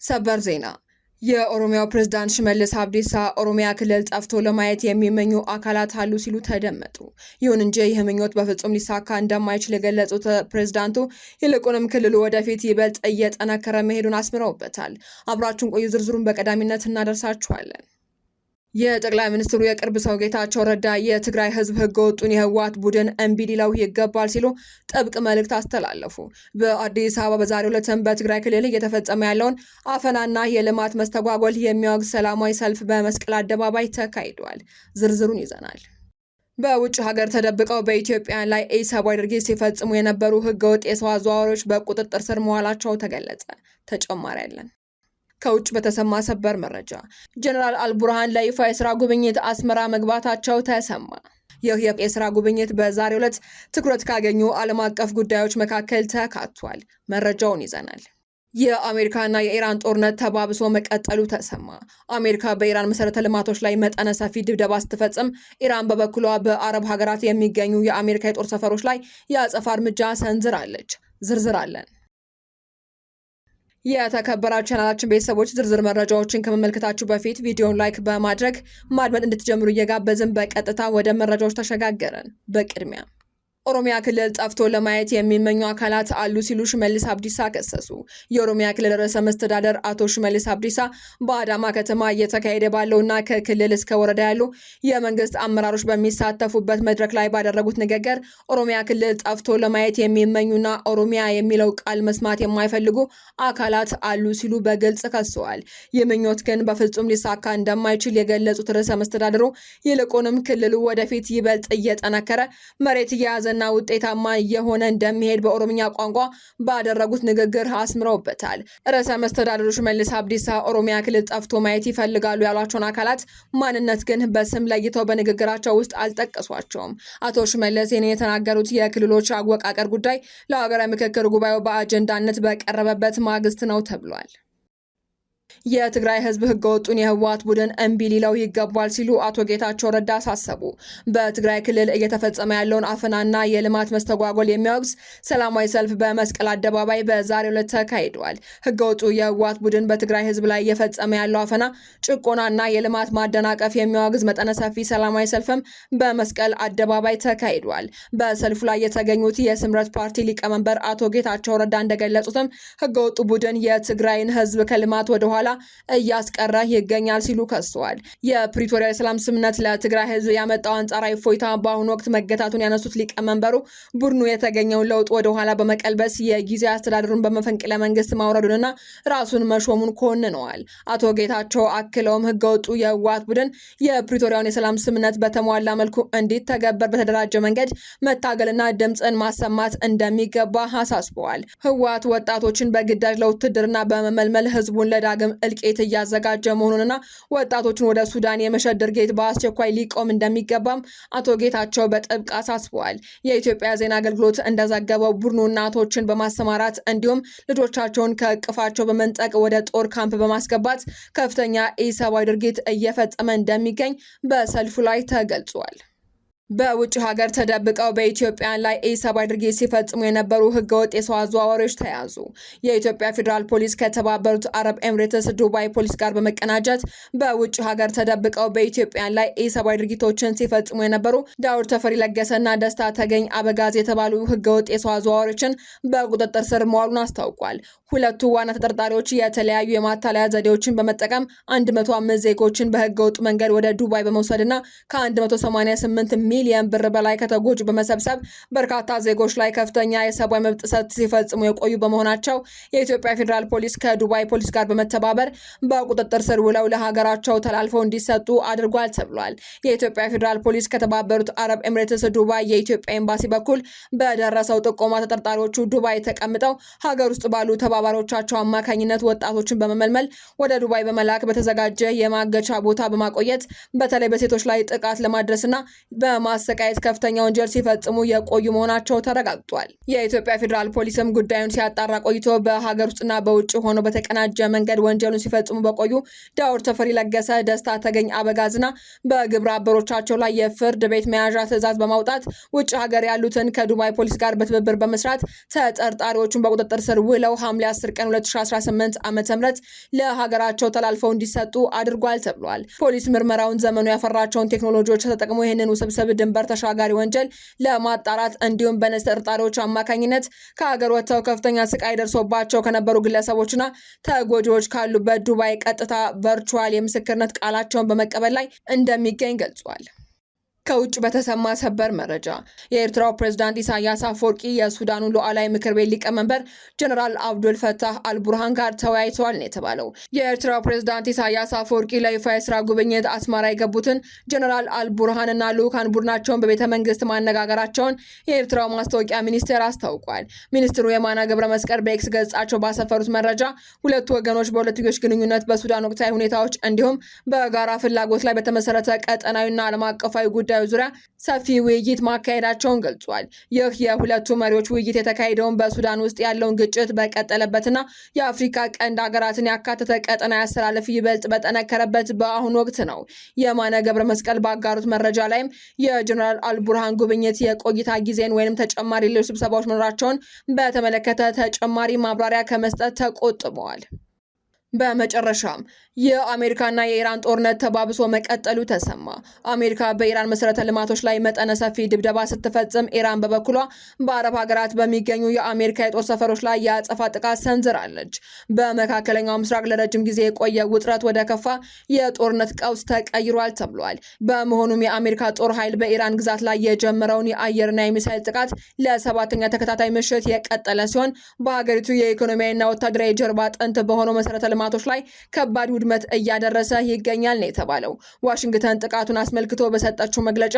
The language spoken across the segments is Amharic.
ሰበር ዜና የኦሮሚያው ፕሬዝዳንት ሽመልስ አብዲሳ ኦሮሚያ ክልል ጠፍቶ ለማየት የሚመኙ አካላት አሉ ሲሉ ተደመጡ። ይሁን እንጂ ይህ ምኞት በፍጹም ሊሳካ እንደማይችል የገለጹት ፕሬዝዳንቱ ይልቁንም ክልሉ ወደፊት ይበልጥ እየጠነከረ መሄዱን አስምረውበታል። አብራችሁን ቆዩ፣ ዝርዝሩን በቀዳሚነት እናደርሳችኋለን። የጠቅላይ ሚኒስትሩ የቅርብ ሰው ጌታቸው ረዳ የትግራይ ህዝብ ህገወጡን የህወሓት ቡድን እምቢ ሊለው ይገባል ሲሉ ጥብቅ መልእክት አስተላለፉ። በአዲስ አበባ በዛሬው ዕለትም በትግራይ ክልል እየተፈጸመ ያለውን አፈናና የልማት መስተጓጎል የሚያወግዝ ሰላማዊ ሰልፍ በመስቀል አደባባይ ተካሂዷል። ዝርዝሩን ይዘናል። በውጭ ሀገር ተደብቀው በኢትዮጵያውያን ላይ ኢሰብአዊ ድርጊት ሲፈጽሙ የነበሩ ህገወጥ የሰው አዘዋዋሪዎች በቁጥጥር ስር መዋላቸው ተገለጸ። ተጨማሪ ያለን ከውጭ በተሰማ ሰበር መረጃ ጀነራል አልቡርሃን ለይፋ የስራ ጉብኝት አስመራ መግባታቸው ተሰማ። ይህ የስራ ጉብኝት በዛሬው ዕለት ትኩረት ካገኙ ዓለም አቀፍ ጉዳዮች መካከል ተካቷል። መረጃውን ይዘናል። የአሜሪካና የኢራን ጦርነት ተባብሶ መቀጠሉ ተሰማ። አሜሪካ በኢራን መሰረተ ልማቶች ላይ መጠነ ሰፊ ድብደባ ስትፈጽም፣ ኢራን በበኩሏ በአረብ ሀገራት የሚገኙ የአሜሪካ የጦር ሰፈሮች ላይ የአጸፋ እርምጃ ሰንዝራለች። ዝርዝር አለን። የተከበራችሁ ቻናላችን ቤተሰቦች ዝርዝር መረጃዎችን ከመመልከታችሁ በፊት ቪዲዮውን ላይክ በማድረግ ማድመጥ እንድትጀምሩ እየጋበዝን በቀጥታ ወደ መረጃዎች ተሸጋገረን። በቅድሚያ ኦሮሚያ ክልል ጠፍቶ ለማየት የሚመኙ አካላት አሉ ሲሉ ሽመልስ አብዲሳ ከሰሱ። የኦሮሚያ ክልል ርዕሰ መስተዳደር አቶ ሽመልስ አብዲሳ በአዳማ ከተማ እየተካሄደ ባለውና ከክልል እስከ ወረዳ ያሉ የመንግስት አመራሮች በሚሳተፉበት መድረክ ላይ ባደረጉት ንግግር ኦሮሚያ ክልል ጠፍቶ ለማየት የሚመኙና ኦሮሚያ የሚለው ቃል መስማት የማይፈልጉ አካላት አሉ ሲሉ በግልጽ ከሰዋል። ይህ ምኞት ግን በፍጹም ሊሳካ እንደማይችል የገለጹት ርዕሰ መስተዳድሩ ይልቁንም ክልሉ ወደፊት ይበልጥ እየጠነከረ መሬት እየያዘ እና ውጤታማ የሆነ እንደሚሄድ በኦሮምኛ ቋንቋ ባደረጉት ንግግር አስምረውበታል። ርዕሰ መስተዳድሩ ሽመልስ አብዲሳ ኦሮሚያ ክልል ጠፍቶ ማየት ይፈልጋሉ ያሏቸውን አካላት ማንነት ግን በስም ለይተው በንግግራቸው ውስጥ አልጠቀሷቸውም። አቶ ሽመልስ ይህን የተናገሩት የክልሎች አወቃቀር ጉዳይ ለሀገራዊ ምክክር ጉባኤው በአጀንዳነት በቀረበበት ማግስት ነው ተብሏል። የትግራይ ህዝብ ህገወጡን የህወሓት ቡድን እምቢ ሊለው ይገባል ሲሉ አቶ ጌታቸው ረዳ አሳሰቡ። በትግራይ ክልል እየተፈጸመ ያለውን አፈናና የልማት መስተጓጎል የሚያወግዝ ሰላማዊ ሰልፍ በመስቀል አደባባይ በዛሬው ዕለት ተካሂዷል። ህገወጡ የህወሓት ቡድን በትግራይ ህዝብ ላይ እየፈጸመ ያለው አፈና፣ ጭቆናና የልማት ማደናቀፍ የሚያወግዝ መጠነ ሰፊ ሰላማዊ ሰልፍም በመስቀል አደባባይ ተካሂዷል። በሰልፉ ላይ የተገኙት የስምረት ፓርቲ ሊቀመንበር አቶ ጌታቸው ረዳ እንደገለጹትም ህገወጡ ቡድን የትግራይን ህዝብ ከልማት ወደ ኋላ እያስቀረ ይገኛል ሲሉ ከሰዋል። የፕሪቶሪያ የሰላም ስምምነት ለትግራይ ህዝብ ያመጣው አንጻራዊ እፎይታ በአሁኑ ወቅት መገታቱን ያነሱት ሊቀመንበሩ ቡድኑ የተገኘውን ለውጥ ወደ ኋላ በመቀልበስ የጊዜያዊ አስተዳደሩን በመፈንቅለ መንግስት ማውረዱንና ራሱን መሾሙን ኮንነዋል። አቶ ጌታቸው አክለውም ህገወጡ የህወሓት ቡድን የፕሪቶሪያውን የሰላም ስምምነት በተሟላ መልኩ እንዲተገበር በተደራጀ መንገድ መታገልና ድምፅን ማሰማት እንደሚገባ አሳስበዋል። ህወሓት ወጣቶችን በግዳጅ ለውትድርና በመመልመል ህዝቡን ለዳግም እልቂት እያዘጋጀ መሆኑንና ወጣቶችን ወደ ሱዳን የመሸጥ ድርጊት በአስቸኳይ ሊቆም እንደሚገባም አቶ ጌታቸው በጥብቅ አሳስበዋል። የኢትዮጵያ ዜና አገልግሎት እንደዘገበው ቡድኑ እናቶችን በማሰማራት እንዲሁም ልጆቻቸውን ከእቅፋቸው በመንጠቅ ወደ ጦር ካምፕ በማስገባት ከፍተኛ ኢሰብአዊ ድርጊት እየፈጸመ እንደሚገኝ በሰልፉ ላይ ተገልጿል። በውጭ ሀገር ተደብቀው በኢትዮጵያውያን ላይ ኢሰብአዊ ድርጊት ሲፈጽሙ የነበሩ ህገወጥ የሰው አዘዋዋሪዎች ተያዙ። የኢትዮጵያ ፌዴራል ፖሊስ ከተባበሩት አረብ ኤምሬትስ ዱባይ ፖሊስ ጋር በመቀናጀት በውጭ ሀገር ተደብቀው በኢትዮጵያውያን ላይ ኢሰብአዊ ድርጊቶችን ሲፈጽሙ የነበሩ ዳውድ ተፈሪ ለገሰና ደስታ ተገኝ አበጋዝ የተባሉ ህገወጥ የሰው አዘዋዋሪዎችን በቁጥጥር ስር መዋሉን አስታውቋል። ሁለቱ ዋና ተጠርጣሪዎች የተለያዩ የማታለያ ዘዴዎችን በመጠቀም 105 ዜጎችን በህገወጥ መንገድ ወደ ዱባይ በመውሰድና ከ188 ሚሊዮን ብር በላይ ከተጎጂ በመሰብሰብ በርካታ ዜጎች ላይ ከፍተኛ የሰብአዊ መብት ጥሰት ሲፈጽሙ የቆዩ በመሆናቸው የኢትዮጵያ ፌዴራል ፖሊስ ከዱባይ ፖሊስ ጋር በመተባበር በቁጥጥር ስር ውለው ለሀገራቸው ተላልፈው እንዲሰጡ አድርጓል ተብሏል። የኢትዮጵያ ፌዴራል ፖሊስ ከተባበሩት አረብ ኤምሬትስ ዱባይ የኢትዮጵያ ኤምባሲ በኩል በደረሰው ጥቆማ ተጠርጣሪዎቹ ዱባይ ተቀምጠው ሀገር ውስጥ ባሉ ተባባሪዎቻቸው አማካኝነት ወጣቶችን በመመልመል ወደ ዱባይ በመላክ በተዘጋጀ የማገቻ ቦታ በማቆየት በተለይ በሴቶች ላይ ጥቃት ለማድረስና በማሰቃየት ከፍተኛ ወንጀል ሲፈጽሙ የቆዩ መሆናቸው ተረጋግጧል። የኢትዮጵያ ፌዴራል ፖሊስም ጉዳዩን ሲያጣራ ቆይቶ በሀገር ውስጥና በውጭ ሆኖ በተቀናጀ መንገድ ወንጀሉን ሲፈጽሙ በቆዩ ዳውር ተፈሪ ለገሰ፣ ደስታ ተገኝ አበጋዝና በግብረ አበሮቻቸው ላይ የፍርድ ቤት መያዣ ትዕዛዝ በማውጣት ውጭ ሀገር ያሉትን ከዱባይ ፖሊስ ጋር በትብብር በመስራት ተጠርጣሪዎቹን በቁጥጥር ስር ውለው ሐምሌ 10 ቀን 2018 ዓ.ም ለሀገራቸው ተላልፈው እንዲሰጡ አድርጓል ተብሏል። ፖሊስ ምርመራውን ዘመኑ ያፈራቸውን ቴክኖሎጂዎች ተጠቅሞ ይህንን ውስብስብ ድንበር ተሻጋሪ ወንጀል ለማጣራት እንዲሁም በነዚህ ተጠርጣሪዎች አማካኝነት ከሀገር ወጥተው ከፍተኛ ስቃይ ደርሶባቸው ከነበሩ ግለሰቦችና ተጎጂዎች ካሉበት ዱባይ ቀጥታ ቨርቹዋል የምስክርነት ቃላቸውን በመቀበል ላይ እንደሚገኝ ገልጿል። ከውጭ በተሰማ ሰበር መረጃ የኤርትራው ፕሬዝዳንት ኢሳያስ አፈወርቂ የሱዳኑ ሉዓላዊ ምክር ቤት ሊቀመንበር ጀነራል አብዱል ፈታህ አልቡርሃን ጋር ተወያይተዋል ነው የተባለው። የኤርትራው ፕሬዝዳንት ኢሳያስ አፈወርቂ ለይፋ የስራ ጉብኝት አስመራ የገቡትን ጀነራል አልቡርሃን እና ልዑካን ቡድናቸውን በቤተ መንግስት ማነጋገራቸውን የኤርትራው ማስታወቂያ ሚኒስቴር አስታውቋል። ሚኒስትሩ የማነ ገብረ መስቀል በኤክስ ገጻቸው ባሰፈሩት መረጃ ሁለቱ ወገኖች በሁለትዮሽ ግንኙነት፣ በሱዳን ወቅታዊ ሁኔታዎች እንዲሁም በጋራ ፍላጎት ላይ በተመሰረተ ቀጠናዊና ዓለም አቀፋዊ ጉዳዮች ዙሪያ ሰፊ ውይይት ማካሄዳቸውን ገልጿል። ይህ የሁለቱ መሪዎች ውይይት የተካሄደውን በሱዳን ውስጥ ያለውን ግጭት በቀጠለበትና የአፍሪካ ቀንድ ሀገራትን ያካተተ ቀጠና ያስተላለፍ ይበልጥ በጠነከረበት በአሁኑ ወቅት ነው። የማነ ገብረ መስቀል ባጋሩት መረጃ ላይም የጀነራል አልቡርሃን ጉብኝት የቆይታ ጊዜን ወይም ተጨማሪ ሌሎች ስብሰባዎች መኖራቸውን በተመለከተ ተጨማሪ ማብራሪያ ከመስጠት ተቆጥበዋል። በመጨረሻም የአሜሪካና የኢራን ጦርነት ተባብሶ መቀጠሉ ተሰማ። አሜሪካ በኢራን መሰረተ ልማቶች ላይ መጠነ ሰፊ ድብደባ ስትፈጽም፣ ኢራን በበኩሏ በአረብ ሀገራት በሚገኙ የአሜሪካ የጦር ሰፈሮች ላይ የአጸፋ ጥቃት ሰንዝራለች። በመካከለኛው ምስራቅ ለረጅም ጊዜ የቆየ ውጥረት ወደ ከፋ የጦርነት ቀውስ ተቀይሯል ተብሏል። በመሆኑም የአሜሪካ ጦር ኃይል በኢራን ግዛት ላይ የጀመረውን የአየርና የሚሳይል ጥቃት ለሰባተኛ ተከታታይ ምሽት የቀጠለ ሲሆን በሀገሪቱ የኢኮኖሚያዊና ወታደራዊ ጀርባ አጥንት በሆነው መሰረተ ልማቶች ላይ ከባድ ውድመት እያደረሰ ይገኛል ነው የተባለው። ዋሽንግተን ጥቃቱን አስመልክቶ በሰጠችው መግለጫ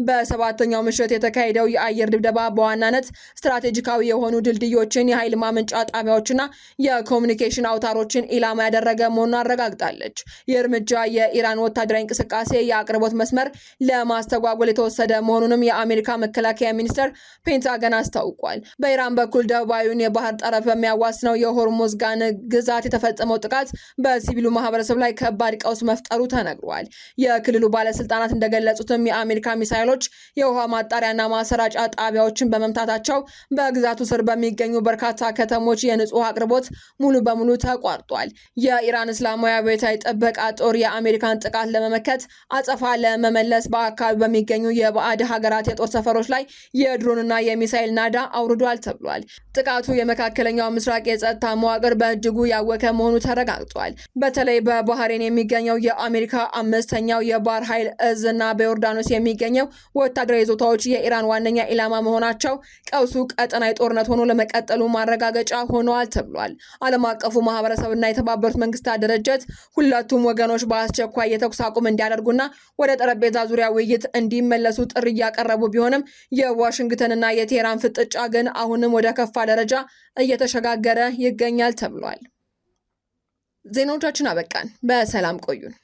በሰባተኛው ምሽት የተካሄደው የአየር ድብደባ በዋናነት ስትራቴጂካዊ የሆኑ ድልድዮችን፣ የኃይል ማመንጫ ጣቢያዎችና የኮሚኒኬሽን አውታሮችን ኢላማ ያደረገ መሆኑን አረጋግጣለች። ይህ እርምጃ የኢራን ወታደራዊ እንቅስቃሴ የአቅርቦት መስመር ለማስተጓጎል የተወሰደ መሆኑንም የአሜሪካ መከላከያ ሚኒስቴር ፔንታገን አስታውቋል። በኢራን በኩል ደቡባዊውን የባህር ጠረፍ በሚያዋስነው የሆርሙዝጋን ግዛት የተፈጸመው ጥቃት በሲቪሉ ማህበረሰብ ላይ ከባድ ቀውስ መፍጠሩ ተነግሯል። የክልሉ ባለስልጣናት እንደገለጹትም የአሜሪካ ሚሳይሎች የውሃ ማጣሪያና ማሰራጫ ጣቢያዎችን በመምታታቸው በግዛቱ ስር በሚገኙ በርካታ ከተሞች የንጹህ አቅርቦት ሙሉ በሙሉ ተቋርጧል። የኢራን እስላማዊ አብዮታዊ ጥበቃ ጦር የአሜሪካን ጥቃት ለመመከት አጸፋ ለመመለስ በአካባቢ በሚገኙ የባዕድ ሀገራት የጦር ሰፈሮች ላይ የድሮንና የሚሳይል ናዳ አውርዷል ተብሏል። ጥቃቱ የመካከለኛው ምስራቅ የጸጥታ መዋቅር በእጅጉ ያወከ መሆኑ ተረጋግጧል። በተለይ በባህሬን የሚገኘው የአሜሪካ አምስተኛው የባህር ኃይል እዝ እና በዮርዳኖስ የሚገኘው ወታደራዊ ይዞታዎች የኢራን ዋነኛ ኢላማ መሆናቸው ቀውሱ ቀጠናዊ ጦርነት ሆኖ ለመቀጠሉ ማረጋገጫ ሆነዋል ተብሏል። ዓለም አቀፉ ማህበረሰብና የተባበሩት መንግስታት ድርጅት ሁለቱም ወገኖች በአስቸኳይ የተኩስ አቁም እንዲያደርጉና ወደ ጠረጴዛ ዙሪያ ውይይት እንዲመለሱ ጥሪ እያቀረቡ ቢሆንም የዋሽንግተንና የቴህራን ፍጥጫ ግን አሁንም ወደ ከፋ ደረጃ እየተሸጋገረ ይገኛል ተብሏል። ዜናዎቻችን አበቃን። በሰላም ቆዩን።